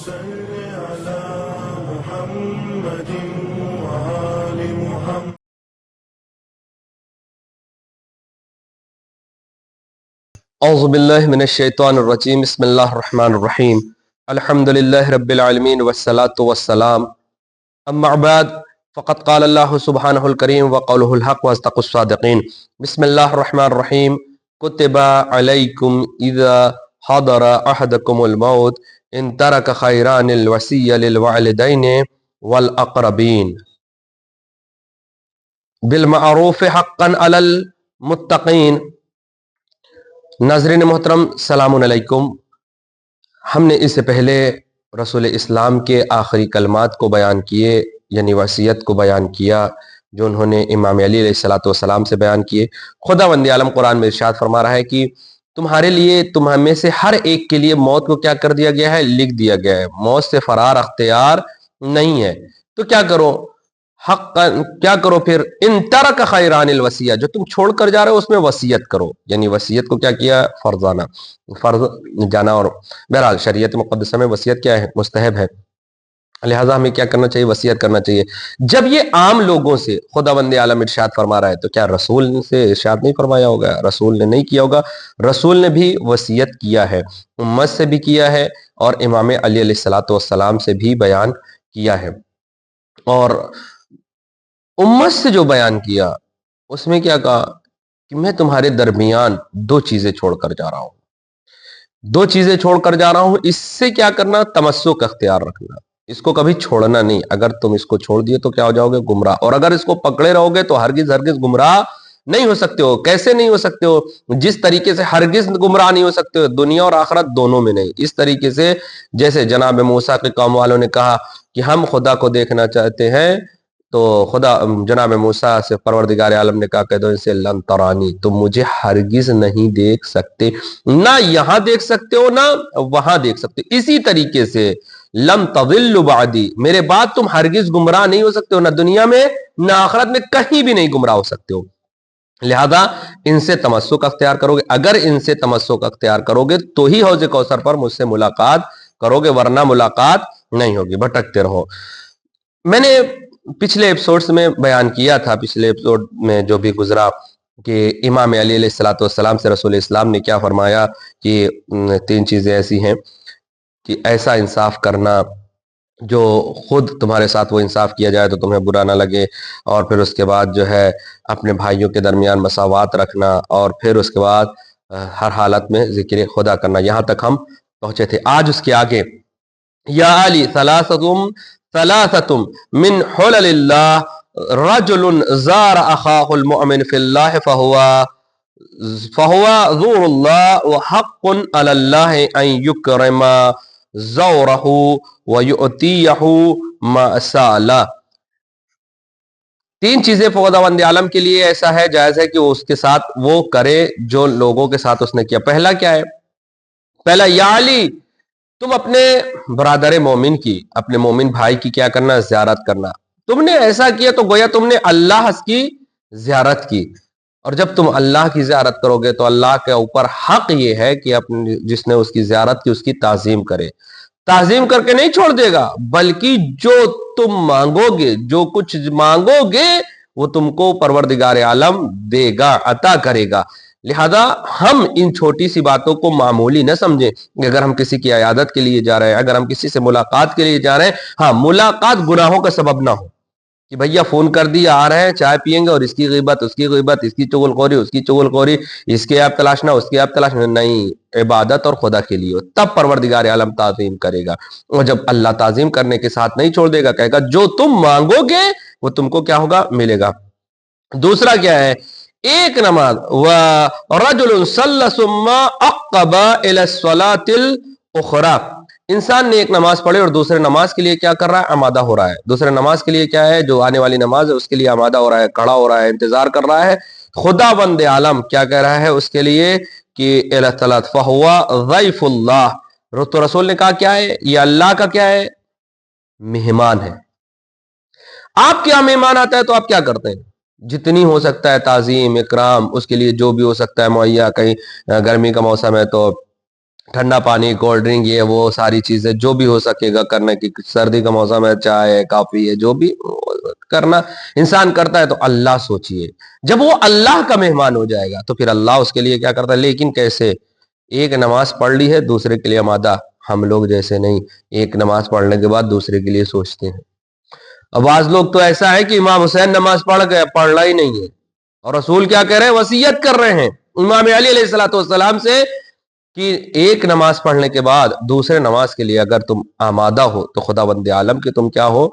صل على محمد وآل محمد. اعوذ باللہ من الشیطان الرجیم. بسم اللہ الرحمن الرحیم. الحمد للہ رب العالمین والصلاة والسلام. اما بعد فقد قال اللہ سبحانہ الکریم وقولہ الحق واصدق الصادقین. بسم اللہ الرحمن الرحیم. کتب علیکم اذا حضر احدکم الموت ان ترک خیران الوصیۃ للوالدین والاقربین بالمعروف حقا علی المتقین. ناظرین محترم سلام علیکم. ہم نے اس سے پہلے رسول اسلام کے آخری کلمات کو بیان کیے، یعنی وصیت کو بیان کیا جو انہوں نے امام علی علیہ السلام سے بیان کیے. خداوند عالم قرآن میں ارشاد فرما رہا ہے کہ تمہارے لیے، تم میں سے ہر ایک کے لیے موت کو کیا کر دیا گیا ہے؟ لکھ دیا گیا ہے. موت سے فرار اختیار نہیں ہے. تو کیا کرو؟ کیا کرو پھر؟ ان ترک خیران الوصیہ، جو تم چھوڑ کر جا رہے ہو اس میں وصیت کرو. یعنی وصیت کو کیا کیا؟ فرض جانا. اور بہرحال شریعت مقدسہ میں وصیت کیا ہے؟ مستحب ہے. لہٰذا ہمیں کیا کرنا چاہیے؟ وصیت کرنا چاہیے. جب یہ عام لوگوں سے خداوند عالم ارشاد فرما رہا ہے تو کیا رسول سے ارشاد نہیں فرمایا ہوگا؟ رسول نے نہیں کیا ہوگا. رسول نے بھی وصیت کیا ہے، امت سے بھی کیا ہے، اور امام علی علیہ السلام سے بھی بیان کیا ہے. اور امت سے جو بیان کیا اس میں کیا کہا کہ میں تمہارے درمیان دو چیزیں چھوڑ کر جا رہا ہوں. دو چیزیں چھوڑ کر جا رہا ہوں. اس سے کیا کرنا؟ تمسک اختیار رکھنا. اس کو کبھی چھوڑنا نہیں. اگر تم اس کو چھوڑ دیے تو کیا ہو جاؤ گے؟ گمراہ. اور اگر اس کو پکڑے رہو گے تو ہرگز گمراہ نہیں ہو سکتے ہو. کیسے نہیں ہو سکتے ہو؟ جس طریقے سے ہرگز گمراہ نہیں ہو سکتے ہو، دنیا اور آخرت دونوں میں نہیں. اس طریقے سے جیسے جناب موسیٰ کے قوم والوں نے کہا کہ ہم خدا کو دیکھنا چاہتے ہیں، تو خدا جناب موسیٰ سے پروردگار عالم نے کہا کہہ دو ان سے لن ترانی، تم مجھے ہرگز نہیں دیکھ سکتے. نہ یہاں دیکھ سکتے ہو نہ وہاں دیکھ سکتے. اسی طریقے سے لم تضل بعدی، میرے بعد تم ہرگز گمراہ نہیں ہو سکتے ہو، نہ دنیا میں نہ آخرت میں کہیں بھی نہیں گمراہ ہو سکتے ہو. لہذا ان سے تمسک اختیار کرو گے. اگر ان سے تمسک اختیار کرو گے تو ہی حوض کوثر پر مجھ سے ملاقات کرو گے، ورنہ ملاقات نہیں ہوگی، بھٹکتے رہو. میں نے پچھلے ایپیسوڈز میں بیان کیا تھا، پچھلے ایپیسوڈ میں جو بھی گزرا، کہ امام علی علیہ السلام سے رسول اسلام نے کیا فرمایا کہ تین چیزیں ایسی ہیں کہ ایسا انصاف کرنا جو خود تمہارے ساتھ وہ انصاف کیا جائے تو تمہیں برا نہ لگے، اور پھر اس کے بعد جو ہے اپنے بھائیوں کے درمیان مساوات رکھنا، اور پھر اس کے بعد ہر حالت میں ذکر خدا کرنا. یہاں تک ہم پہنچے تھے. آج اس کے آگے یا علی ثلاثتم من حلل اللہ رجل زار اخاہ المؤمن فی اللہ فہو ذور اللہ وحق علی اللہ ان یکرم زورہ ویؤتیہ ما سالہ. تین چیزیں خداوند عالم کے لیے ایسا ہے، جائز ہے کہ اس کے ساتھ وہ کرے جو لوگوں کے ساتھ اس نے کیا. پہلا کیا ہے؟ پہلا یا علی، تم اپنے برادر مومن کی، اپنے مومن بھائی کی کیا کرنا؟ زیارت کرنا. تم نے ایسا کیا تو گویا تم نے اللہ کی زیارت کی. اور جب تم اللہ کی زیارت کرو گے تو اللہ کے اوپر حق یہ ہے کہ جس نے اس کی زیارت کی اس کی تعظیم کرے. تعظیم کر کے نہیں چھوڑ دے گا، بلکہ جو تم مانگو گے، جو کچھ مانگو گے وہ تم کو پروردگار عالم دے گا، عطا کرے گا. لہذا ہم ان چھوٹی سی باتوں کو معمولی نہ سمجھیں کہ اگر ہم کسی کی عیادت کے لیے جا رہے ہیں، اگر ہم کسی سے ملاقات کے لیے جا رہے ہیں، ہاں ملاقات گناہوں کا سبب نہ ہو کہ بھیا فون کر دیا آ رہے ہیں، چائے پیئیں گے اور اس کی غیبت اس کی غیبت، اس کی چغل خوری اس کی چغل خوری، اس کے آپ تلاشنا اس کے آپ تلاشنا. نہیں، عبادت اور خدا کے لیے، تب پروردگار عالم تعظیم کرے گا. اور جب اللہ تعظیم کرنے کے ساتھ نہیں چھوڑ دے گا، کہے گا جو تم مانگو گے وہ تم کو کیا ہوگا؟ ملے گا. دوسرا کیا ہے؟ ایک نماز وَرَجُلٌ صَلَّ ثُمَّ أَقَّبَ إِلَى الصَّلَاةِ الْأُخْرَى، انسان نے ایک نماز پڑھے اور دوسرے نماز کے لیے کیا کر رہا ہے؟ آمادہ ہو رہا ہے. دوسرے نماز کے لیے کیا ہے؟ جو آنے والی نماز ہے اس کے لیے آمادہ ہو رہا ہے، کھڑا ہو رہا ہے، انتظار کر رہا ہے. خداوند عالم کیا کہہ رہا ہے اس کے لیے کہ إِلَى الصَّلَاةِ فَهُوَ ضَيْفُ اللَّهِ. تو رسول نے کہا کیا ہے؟ یہ اللہ کا کیا ہے؟ مہمان ہے. آپ کے یہاں مہمان آتا ہے تو آپ کیا کرتے ہیں؟ جتنی ہو سکتا ہے تعظیم اکرام، اس کے لیے جو بھی ہو سکتا ہے مہیا. کہیں گرمی کا موسم ہے تو ٹھنڈا پانی، کولڈ ڈرنک، یہ وہ ساری چیزیں جو بھی ہو سکے گا کرنے کی، سردی کا موسم ہے، چائے ہے، کافی ہے، جو بھی کرنا انسان کرتا ہے، تو اللہ سوچئے جب وہ اللہ کا مہمان ہو جائے گا تو پھر اللہ اس کے لیے کیا کرتا ہے، لیکن کیسے؟ ایک نماز پڑھ لی ہے دوسرے کے لیے آمادہ، ہم لوگ جیسے نہیں، ایک نماز پڑھنے کے بعد دوسرے کے لیے سوچتے ہیں۔ اب بعض لوگ تو ایسا ہے کہ امام حسین نماز پڑھ گئے، پڑھنا ہی نہیں ہے، اور رسول کیا کہہ رہے ہیں، وصیت کر رہے ہیں امام علی علیہ السلام سے کہ ایک نماز پڑھنے کے بعد دوسرے نماز کے لیے اگر تم آمادہ ہو تو خداوند عالم کے تم کیا ہو،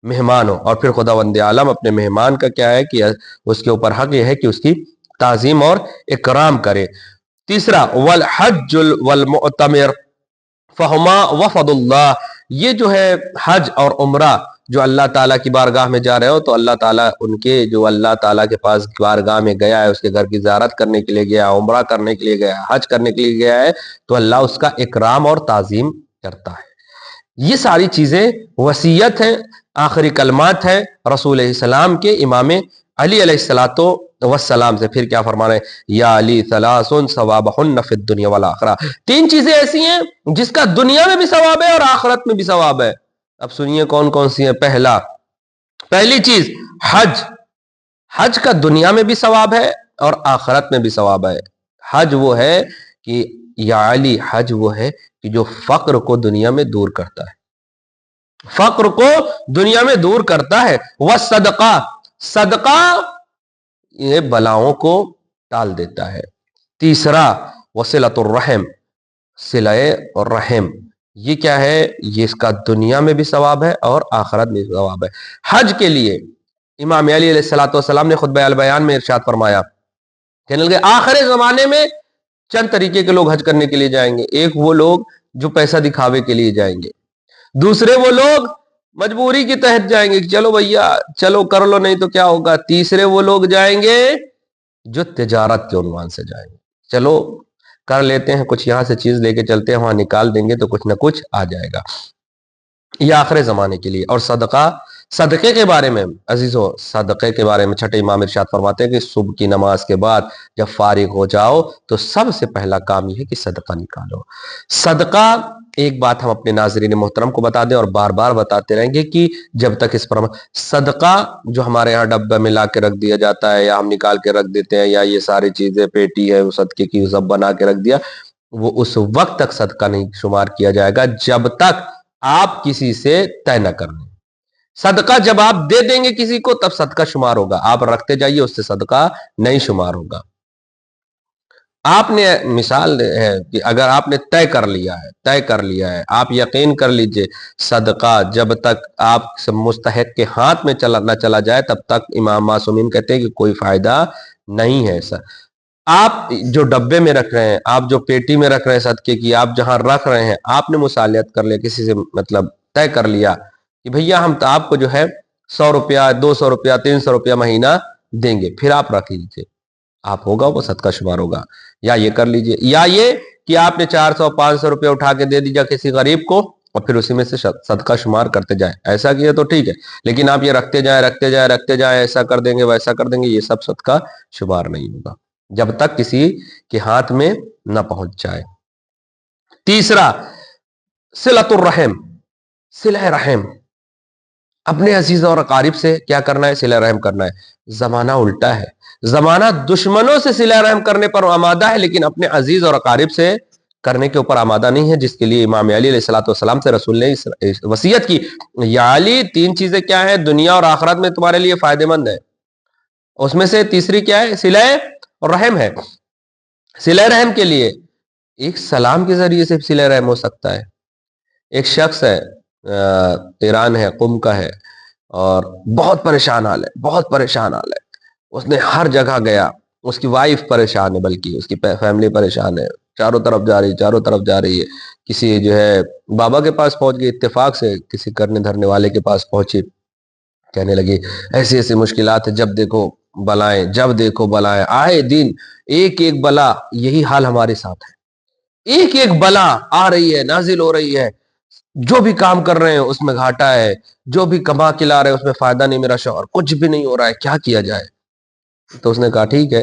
مہمان ہو، اور پھر خداوند عالم اپنے مہمان کا کیا ہے کہ اس کے اوپر حق یہ ہے کہ اس کی تعظیم اور اکرام کرے۔ تیسرا والحج والمعتمر فہما وفد اللہ، یہ جو ہے حج اور عمرہ جو اللہ تعالیٰ کی بارگاہ میں جا رہے ہو تو اللہ تعالیٰ ان کے جو اللہ تعالیٰ کے پاس بارگاہ میں گیا ہے، اس کے گھر کی زیارت کرنے کے لیے گیا، عمرہ کرنے کے لیے گیا، حج کرنے کے لیے گیا ہے، تو اللہ اس کا اکرام اور تعظیم کرتا ہے۔ یہ ساری چیزیں وصیت ہیں، آخری کلمات ہیں رسول السلام کے امام علی علیہ السلام سے۔ پھر کیا فرما رہے ہیں، یا علی ثلاث ثوابہن فی الدنیا والآخرہ، تین چیزیں ایسی ہیں جس کا دنیا میں بھی ثواب ہے اور آخرت میں بھی ثواب ہے۔ اب سنیے کون کون سی ہیں۔ پہلی چیز حج، حج کا دنیا میں بھی ثواب ہے اور آخرت میں بھی ثواب ہے۔ حج وہ ہے کہ یا علی، حج وہ ہے کہ جو فقر کو دنیا میں دور کرتا ہے، فقر کو دنیا میں دور کرتا ہے۔ والصدقہ، صدقہ یہ بلاؤں کو ٹال دیتا ہے۔ تیسرا وصلۃ الرحم، صلہ الرحم، یہ کیا ہے، یہ اس کا دنیا میں بھی ثواب ہے اور آخرت میں بھی ثواب ہے۔ حج کے لیے امام علی علیہ السلام نے خطبہ البیان میں ارشاد فرمایا، کہنے لگے آخر زمانے میں چند طریقے کے لوگ حج کرنے کے لیے جائیں گے۔ ایک وہ لوگ جو پیسہ دکھاوے کے لیے جائیں گے، دوسرے وہ لوگ مجبوری کے تحت جائیں گے کہ چلو بھیا چلو کر لو نہیں تو کیا ہوگا، تیسرے وہ لوگ جائیں گے جو تجارت کے عنوان سے جائیں گے، چلو کر لیتے ہیں، کچھ یہاں سے چیز لے کے چلتے ہیں، وہاں نکال دیں گے تو کچھ نہ کچھ آ جائے گا، یہ آخر زمانے کے لیے۔ اور صدقے کے بارے میں عزیزو، صدقے کے بارے میں چھٹے امام ارشاد فرماتے ہیں کہ صبح کی نماز کے بعد جب فارغ ہو جاؤ تو سب سے پہلا کام یہ ہے کہ صدقہ نکالو۔ صدقہ، ایک بات ہم اپنے ناظرین محترم کو بتا دیں اور بار بار بتاتے رہیں گے کہ جب تک اس پر صدقہ جو ہمارے ہاں ڈبہ میں لا کے رکھ دیا جاتا ہے یا ہم نکال کے رکھ دیتے ہیں، یا یہ ساری چیزیں پیٹی ہے صدقے کی سب بنا کے رکھ دیا، وہ اس وقت تک صدقہ نہیں شمار کیا جائے گا جب تک آپ کسی سے طے نہ کر لیں۔ صدقہ جب آپ دے دیں گے کسی کو تب صدقہ شمار ہوگا، آپ رکھتے جائیے اس سے صدقہ نہیں شمار ہوگا۔ آپ نے مثال ہے کہ اگر آپ نے طے کر لیا ہے، آپ یقین کر لیجئے صدقہ جب تک آپ مستحق کے ہاتھ میں نہ چلا جائے تب تک امام معصومین کہتے ہیں کہ کوئی فائدہ نہیں ہے۔ آپ جو ڈبے میں رکھ رہے ہیں، آپ جو پیٹی میں رکھ رہے ہیں صدقے کی، آپ جہاں رکھ رہے ہیں، آپ نے مصالحت کر لیا کسی سے، مطلب طے کر لیا کہ بھیا ہم آپ کو جو ہے 100 روپیہ 200 روپیہ 300 روپیہ مہینہ دیں گے، پھر آپ رکھ لیجیے، آپ ہوگا وہ صدقہ شمار ہوگا۔ یا یہ کر لیجئے، یا یہ کہ آپ نے 400 500 روپیہ اٹھا کے دے دیجا کسی غریب کو اور پھر اسی میں سے صدقہ شمار کرتے جائیں، ایسا کیا تو ٹھیک ہے، لیکن آپ یہ رکھتے جائیں ایسا کر دیں گے ویسا کر دیں گے، یہ سب صدقہ شمار نہیں ہوگا جب تک کسی کے ہاتھ میں نہ پہنچ جائے۔ تیسرا صلۃ الرحم، صلہ رحم، اپنے عزیز اور اقارب سے کیا کرنا ہے، صلہ رحم کرنا ہے۔ زمانہ الٹا ہے، زمانہ دشمنوں سے صلہ رحم کرنے پر آمادہ ہے لیکن اپنے عزیز اور اقارب سے کرنے کے اوپر آمادہ نہیں ہے، جس کے لیے امام علی علیہ السلام سے رسول نے وصیت کی، یا علی تین چیزیں کیا ہیں دنیا اور آخرت میں تمہارے لیے فائدہ مند ہے، اس میں سے تیسری کیا ہے، صلہ رحم ہے۔ صلہ رحم کے لیے ایک سلام کے ذریعے سے صلہ رحم ہو سکتا ہے۔ ایک شخص ہے، ایران ہے، قم کا ہے، اور بہت پریشان حال ہے، اس نے ہر جگہ گیا، اس کی وائف پریشان ہے، بلکہ اس کی فیملی پریشان ہے، چاروں طرف جا رہی ہے، کسی جو ہے بابا کے پاس پہنچ گئی، اتفاق سے کسی کرنے دھرنے والے کے پاس پہنچی، کہنے لگی ایسی مشکلات ہے، جب دیکھو بلائیں، آئے دن ایک بلا، یہی حال ہمارے ساتھ ہے، ایک بلا آ رہی ہے، نازل ہو رہی ہے، جو بھی کام کر رہے ہیں اس میں گھاٹا ہے، جو بھی کما کے لا رہے ہیں اس میں فائدہ نہیں، میرا شوہر کچھ بھی نہیں ہو رہا ہے، کیا کیا جائے؟ تو اس نے کہا ٹھیک ہے،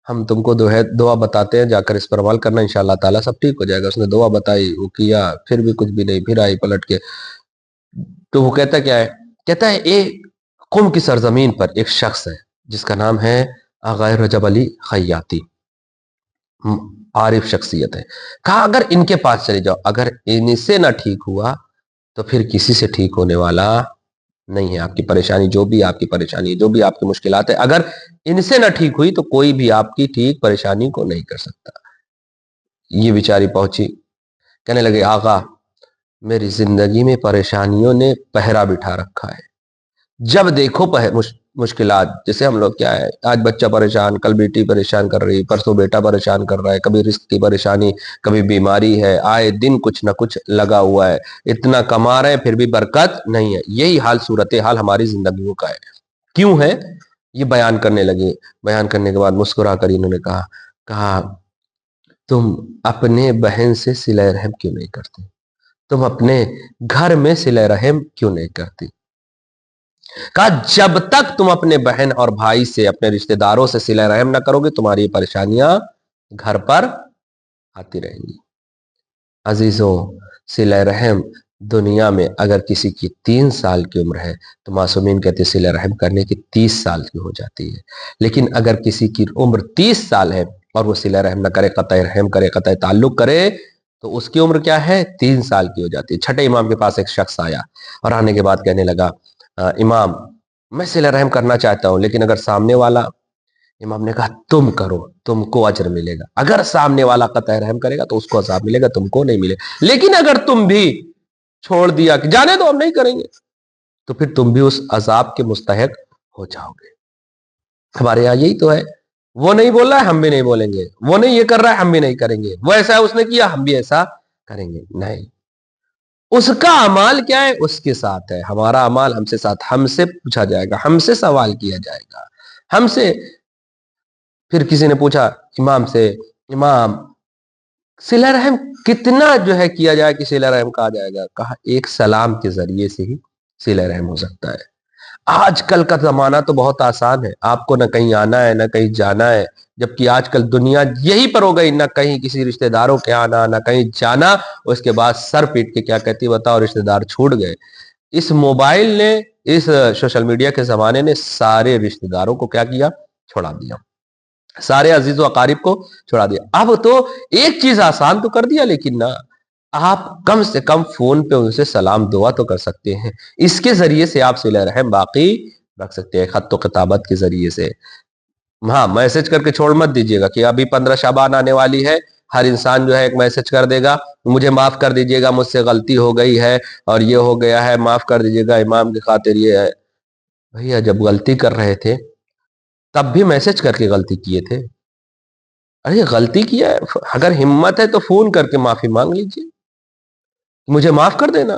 ہم تم کو دعا بتاتے ہیں، جا کر اس پر عمل کرنا، انشاءاللہ تعالیٰ سب ٹھیک ہو جائے گا۔ اس نے دعا بتائی، وہ کیا، پھر بھی کچھ بھی نہیں، پھر آئی پلٹ کے۔ تو وہ کہتا کیا ہے؟ کہتا ہے ایک قم کی سرزمین پر ایک شخص ہے جس کا نام ہے آغا رجب علی خیاطی، عارف شخصیت ہے۔ کہا اگر ان کے پاس چلے جاؤ، اگر ان سے نہ ٹھیک ہوا تو پھر کسی سے ٹھیک ہونے والا نہیں ہے۔ آپ کی پریشانی جو بھی آپ کی پریشانی، جو بھی آپ کی مشکلات ہے، اگر ان سے نہ ٹھیک ہوئی تو کوئی بھی آپ کی ٹھیک پریشانی کو نہیں کر سکتا۔ یہ بیچاری پہنچی، کہنے لگے آغا میری زندگی میں پریشانیوں نے پہرا بٹھا رکھا ہے، جب دیکھو مشکلات، جیسے ہم لوگ کیا ہے، آج بچہ پریشان، کل بیٹی پریشان کر رہی، پرسوں بیٹا پریشان کر رہا ہے، کبھی رزق کی پریشانی، کبھی بیماری ہے، آئے دن کچھ نہ کچھ لگا ہوا ہے، اتنا کما رہے ہیں پھر بھی برکت نہیں ہے۔ یہی حال صورتحال ہماری زندگیوں کا ہے۔ کیوں ہے؟ یہ بیان کرنے لگے۔ بیان کرنے کے بعد مسکرا کر انہوں نے کہا تم اپنے بہن سے صلہ رحم کیوں نہیں کرتے؟ تم اپنے گھر میں صلہ رحم کیوں نہیں کرتی؟ کہا جب تک تم اپنے بہن اور بھائی سے، اپنے رشتہ داروں سے صلہ رحم نہ کرو گے، تمہاری پریشانیاں گھر پر آتی رہیں گی۔ عزیزوں، صلہ رحم دنیا میں اگر کسی کی 3 سال کی عمر ہے تو معصومین کہتے ہیں صلہ رحم کرنے کی 30 سال کی ہو جاتی ہے۔ لیکن اگر کسی کی عمر 30 سال ہے اور وہ صلہ رحم نہ کرے، قطع رحم کرے، قطع تعلق کرے، تو اس کی عمر کیا ہے؟ 3 سال کی ہو جاتی ہے۔ چھٹے امام کے پاس ایک شخص آیا اور آنے کے بعد کہنے لگا امام میں صلہ رحم کرنا چاہتا ہوں، لیکن اگر سامنے والا، امام نے کہا تم کرو، تم کو اجر ملے گا۔ اگر سامنے والا قطع رحم کرے گا تو اس کو عذاب ملے گا، تم کو نہیں ملے گا۔ لیکن اگر تم بھی چھوڑ دیا کہ جانے دو ہم نہیں کریں گے، تو پھر تم بھی اس عذاب کے مستحق ہو جاؤ گے۔ ہمارے یہاں یہی تو ہے، وہ نہیں بول رہا ہے ہم بھی نہیں بولیں گے، وہ نہیں یہ کر رہا ہے ہم بھی نہیں کریں گے، وہ ایسا ہے اس نے کیا ہم بھی ایسا کریں گے۔ نہیں، اس کا اعمال کیا ہے؟ اس کے ساتھ ہے۔ ہمارا اعمال ہم سے ساتھ، ہم سے پوچھا جائے گا، ہم سے سوال کیا جائے گا، ہم سے۔ پھر کسی نے پوچھا امام سے، امام صلہ رحم کتنا جو ہے کیا جائے کہ صلہ رحم کہا جائے گا؟ کہا ایک سلام کے ذریعے سے ہی صلہ رحم ہو سکتا ہے۔ آج کل کا زمانہ تو بہت آسان ہے، آپ کو نہ کہیں آنا ہے نہ کہیں جانا ہے، جبکہ آج کل دنیا یہی پر ہو گئی، نہ کہیں کسی رشتہ داروں کے آنا نہ کہیں جانا، اس کے بعد سر پیٹ کے کیا کہتی بتاؤ رشتہ دار چھوٹ گئے۔ اس موبائل نے، اس سوشل میڈیا کے زمانے نے سارے رشتہ داروں کو کیا کیا؟ چھوڑا دیا، سارے عزیز و اقارب کو چھوڑا دیا۔ اب تو ایک چیز آسان تو کر دیا، لیکن نہ آپ کم سے کم فون پہ ان سے سلام دعا تو کر سکتے ہیں، اس کے ذریعے سے آپ صلہ رحم باقی رکھ سکتے ہیں، خط و خطابت کے ذریعے سے۔ ہاں، میسج کر کے چھوڑ مت دیجیے گا کہ ابھی 15 شعبان آنے والی ہے، ہر انسان جو ہے ایک میسج کر دے گا مجھے معاف کر دیجیے گا، مجھ سے غلطی ہو گئی ہے اور یہ ہو گیا ہے، معاف کر دیجیے گا امام کی خاطر یہ ہے۔ بھیا جب غلطی کر رہے تھے تب بھی میسج کر کے غلطی کیے تھے؟ ارے غلطی کیا ہے، اگر ہمت ہے تو فون کر کے معافی مانگ لیجیے، مجھے معاف کر دینا،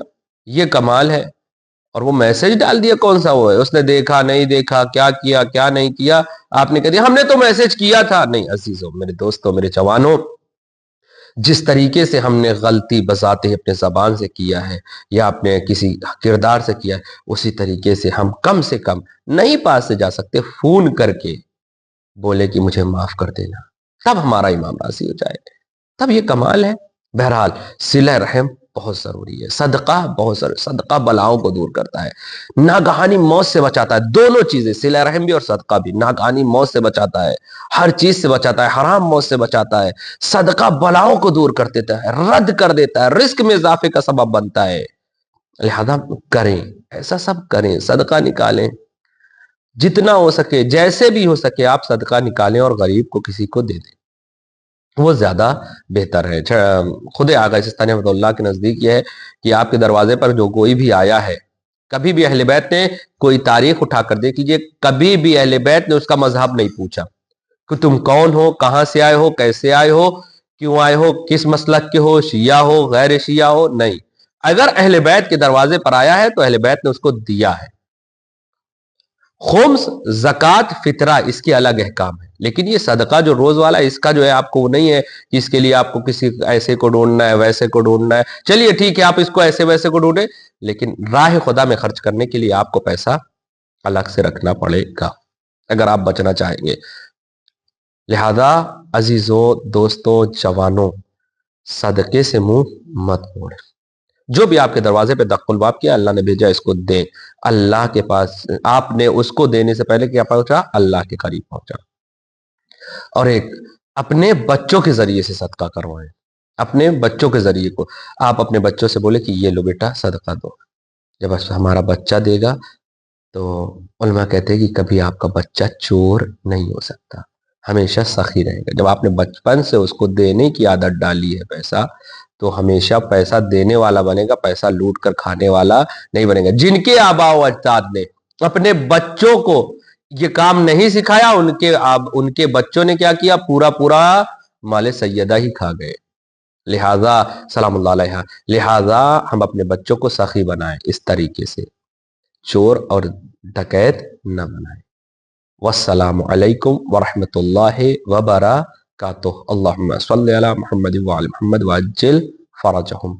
یہ کمال ہے۔ اور وہ میسج ڈال دیا، کون سا وہ ہے، اس نے دیکھا نہیں دیکھا، کیا کیا کیا نہیں کیا، آپ نے کہہ دیا ہم نے تو میسج کیا تھا۔ نہیں عزیزوں، میرے دوستوں، میرے جوانوں، جس طریقے سے ہم نے غلطی بذات ہی اپنے زبان سے کیا ہے یا اپنے کسی کردار سے کیا ہے، اسی طریقے سے ہم کم سے کم نہیں پاس سے جا سکتے، فون کر کے بولے کہ مجھے معاف کر دینا، تب ہمارا امام راضی ہو جائے، تب یہ کمال ہے۔ بہرحال صلہ رحم بہت ضروری ہے، صدقہ بہت ضروری، صدقہ بلاؤں کو دور کرتا ہے، ناگہانی موت سے بچاتا ہے۔ دونوں چیزیں، صلہ رحم بھی اور صدقہ بھی، ناگہانی موت سے بچاتا ہے، ہر چیز سے بچاتا ہے، حرام موت سے بچاتا ہے۔ صدقہ بلاؤں کو دور کر دیتا ہے، رد کر دیتا ہے، رزق میں اضافے کا سبب بنتا ہے۔ لہذا کریں، ایسا سب کریں، صدقہ نکالیں، جتنا ہو سکے، جیسے بھی ہو سکے آپ صدقہ نکالیں اور غریب کو کسی کو دے دیں، وہ زیادہ بہتر ہے۔ خود آغا سستانی رحمۃ اللہ کے نزدیک یہ ہے کہ آپ کے دروازے پر جو کوئی بھی آیا ہے، کبھی بھی اہل بیت نے کوئی تاریخ اٹھا کر دیکھ لیجیے، کبھی بھی اہل بیت نے اس کا مذہب نہیں پوچھا کہ تم کون ہو، کہاں سے آئے ہو، کیسے آئے ہو، کیوں آئے ہو، کس مسلک کے ہو، شیعہ ہو غیر شیعہ ہو، نہیں۔ اگر اہل بیت کے دروازے پر آیا ہے تو اہل بیت نے اس کو دیا ہے۔ خمس، زکوٰۃ، فطرہ، اس کے الگ احکام ہے، لیکن یہ صدقہ جو روز والا ہے، اس کا جو ہے آپ کو وہ نہیں ہے کہ اس کے لیے آپ کو کسی ایسے کو ڈھونڈنا ہے ویسے کو ڈھونڈنا ہے۔ چلیے ٹھیک ہے، آپ اس کو ایسے ویسے کو ڈھونڈیں، لیکن راہ خدا میں خرچ کرنے کے لیے آپ کو پیسہ الگ سے رکھنا پڑے گا اگر آپ بچنا چاہیں گے۔ لہذا عزیزوں، دوستوں، جوانوں، صدقے سے منہ مت موڑیں۔ جو بھی آپ کے دروازے پہ دق الباب کیا، اللہ نے بھیجا اس کو دیں۔ اللہ کے پاس آپ نے اس کو دینے سے پہلے کیا پہنچا؟ اللہ کے قریب پہنچا۔ اور ایک اپنے بچوں کے ذریعے سے صدقہ کروائیں۔ اپنے بچوں کے ذریعے کو آپ اپنے بچوں سے بولے کہ یہ لو بیٹا صدقہ دو۔ جب ہمارا بچہ دے گا تو علماء کہتے ہیں کہ کبھی آپ کا بچہ چور نہیں ہو سکتا، ہمیشہ سخی رہے گا۔ جب آپ نے بچپن سے اس کو دینے کی عادت ڈالی ہے پیسہ، تو ہمیشہ پیسہ دینے والا بنے گا، پیسہ لوٹ کر کھانے والا نہیں بنے گا۔ جن کے آباء و اجداد نے اپنے بچوں کو یہ کام نہیں سکھایا، ان کے بچوں نے کیا کیا؟ پورا مال سیدہ ہی کھا گئے۔ لہذا سلام اللہ علیہ، لہذا ہم اپنے بچوں کو سخی بنائیں، اس طریقے سے چور اور ڈکیت نہ بنائیں۔ والسلام علیکم ورحمۃ اللہ وبرکاتہ۔ اللہم صلی علی محمد وعلی محمد وعجل فرجہم۔